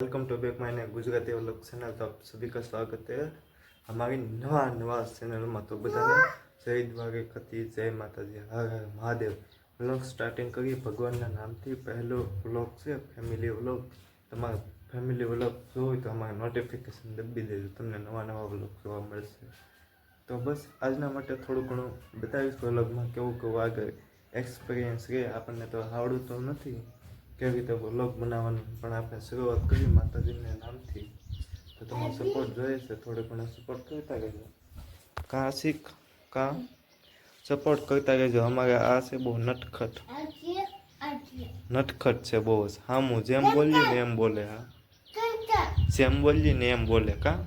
Welcome to back my Gujarati vlog channel. तो आप सभी का स्वागत है हमारी नवा चैनल में। तो बधाने जय द्वारकाधीश, जय माताजी, हर हर महादेव। व्लॉग स्टार्टिंग करिए भगवान नाम थी। पहलो व्लॉग से फैमिली व्लॉग। तमारा फैमिली व्लॉग जो तो हमारे नोटिफिकेशन दबी देजो, तमने नवा व्लॉग जोवा मळशे। तो बस आजना माटे थोड़ું ઘણું बतावीश व्लॉगમાં કેવું કેવું આગળ एक्सपीरियंस रहे। આપણને તો આવડતું તો નથી કેવી રીતે વ્લોગ બનાવવાનું, પણ આપણે શરૂઆત કરી માતાજીના નામથી। તો તમારો સપોર્ટ જોઈએ છે, થોડો ઘણો સપોર્ટ કરતા રહેજો। કા શીખ કા સપોર્ટ કરતા રહેજો। અમારે આ છે બહુ નટખટ છે બહુ જ। હા હું જેમ બોલ્યું ને એમ બોલે। હા જેમ બોલ્યું ને એમ બોલે કા।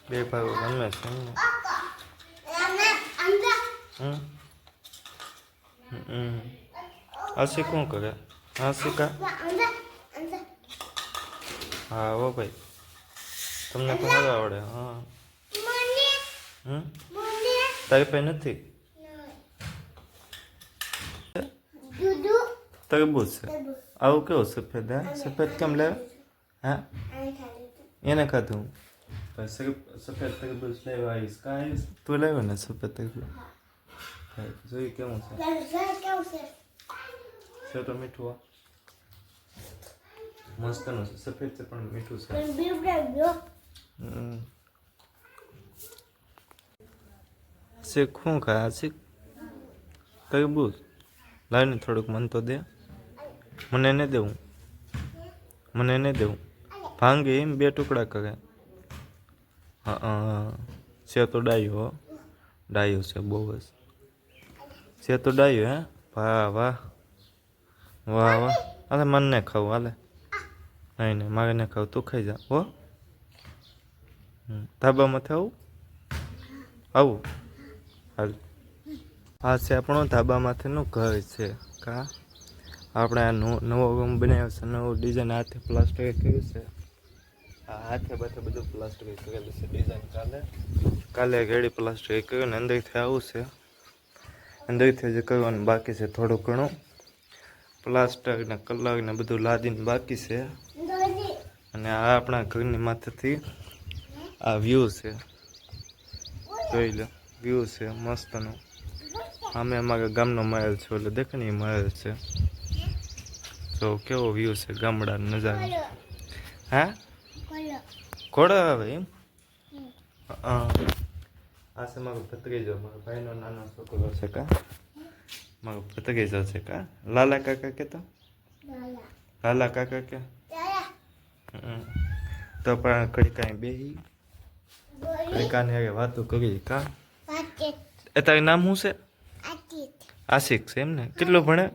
બે ભાગો ગમે છે आशिक શું કરે? आशिका हाँ वो भाई તમને તો સારું આવડે। હા તારી પાસે નથી? તરબૂચ છે। આવું કેવું સફેદ? હા સફેદ કેમ લાવે? હા એને ખાધું। સફેદ તરબૂચ લાવ્યો આવીશ કા આવીશ? તું લાવ્યો ને સફેદ તરબૂચ? જોઈ કેવું છે તો મીઠું મસ્ત નું છે। સફેદ છે પણ મીઠું છે। શીખ શું ખાય? શીખ તરબૂચ લાવ ને થોડુંક મન તો દે। મને નહીં દેવું, મને નહીં દેવું। ભાંગે એમ બે ટુકડા કરે। હા છે તો ડાયો, ડાયો છે બહુ જ છે તો ડાયો। હે વાહ વાહ વાહ વાહ। અરે મને નહીં ખાવું, હાલે નહીં નહીં મારે નહીં ખાવું, તું ખાઈ જા હો। ધાબામાંથી આવું હાલ। આ છે આપણો ધાબામાંથીનું ઘર છે કા। આપણે આ નવો રૂમ બનાવ્યો છે, નવું ડિઝાઇન હાથે પ્લાસ્ટર કર્યું છે। આ હાથે બાથે બધું પ્લાસ્ટર કરેલું છે ડિઝાઇન। કાલે રેડી પ્લાસ્ટર કર્યું ને અંદરથી આવું છે। અંદરથી જે કરવાનું બાકી છે થોડું ઘણું પ્લાસ્ટર ને કલર ને બધું લાદીને બાકી છે। અને આ આપણા ઘરની માથેથી આ વ્યૂ છે, જોઈ લો વ્યૂ છે મસ્તનો। અમે અમારા ગામનો મહેલ છે, એટલે દેખે ને એ મહેલ છે। તો કેવો વ્યૂ છે ગામડાનો નજારો। હા ઘોડો આવે એમ? આ છે મારો ભત્રીજો, મારા ભાઈનો નાનો છોકરો છે કા। મારો ભત્રીજો છે કા। લાલા કાકા કેતો? લાલા કાકા કે? તો પણ કઈ કાંઈ બેહી કઈ કાને હવે વાતો કરી કા। એ તારું નામ શું છે? આશિક છે એમ ને? કેટલું ભણે?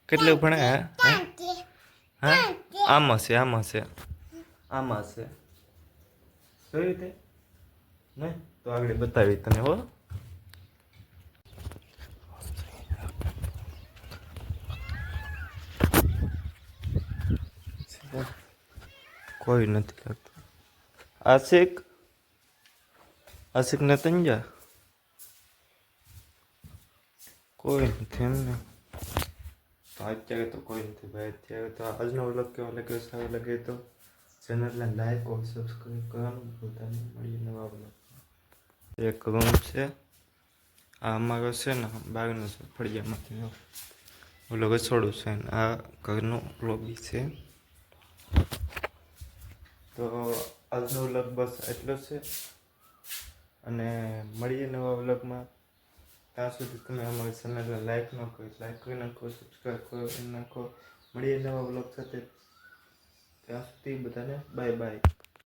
કેટલું ભણે? હા આમાં છે, આમાં છે, આમાં છે। જોયું તે નહીં તો આગળ બતાવી તને હો। કોઈ નથી લાગતું। આશિક આશિક ને તંજા કોઈ નથી એમને? અત્યારે તો કોઈ નથી ભાઈ। અત્યારે તો આજનો વ્લોગ કેવો લાગ્યો, સારો લાગે તો ચેનલને લાઈક और સબસ્ક્રાઈબ કરવાનું ભૂલતા નહીં। મળીએ નવા વ્લોગ। એક રૂમ છે આ અમારો છે ને બહારનો છે ફળિયામાંથી ઓલો રસોડું છે ને આ ઘરનું લોબી છે। તો આજનો વ્લોગ બસ એટલો છે અને મળીએ નવા વ્લોગમાં। ત્યાં સુધી તમે અમારી ચેનલને લાઈક ન કરો, લાઈક કરી નાખો, સબસ્ક્રાઈબ કરી નાખો। મળીએ નવા વ્લોગ સાથે, ત્યાં સુધી બધાને બાય બાય।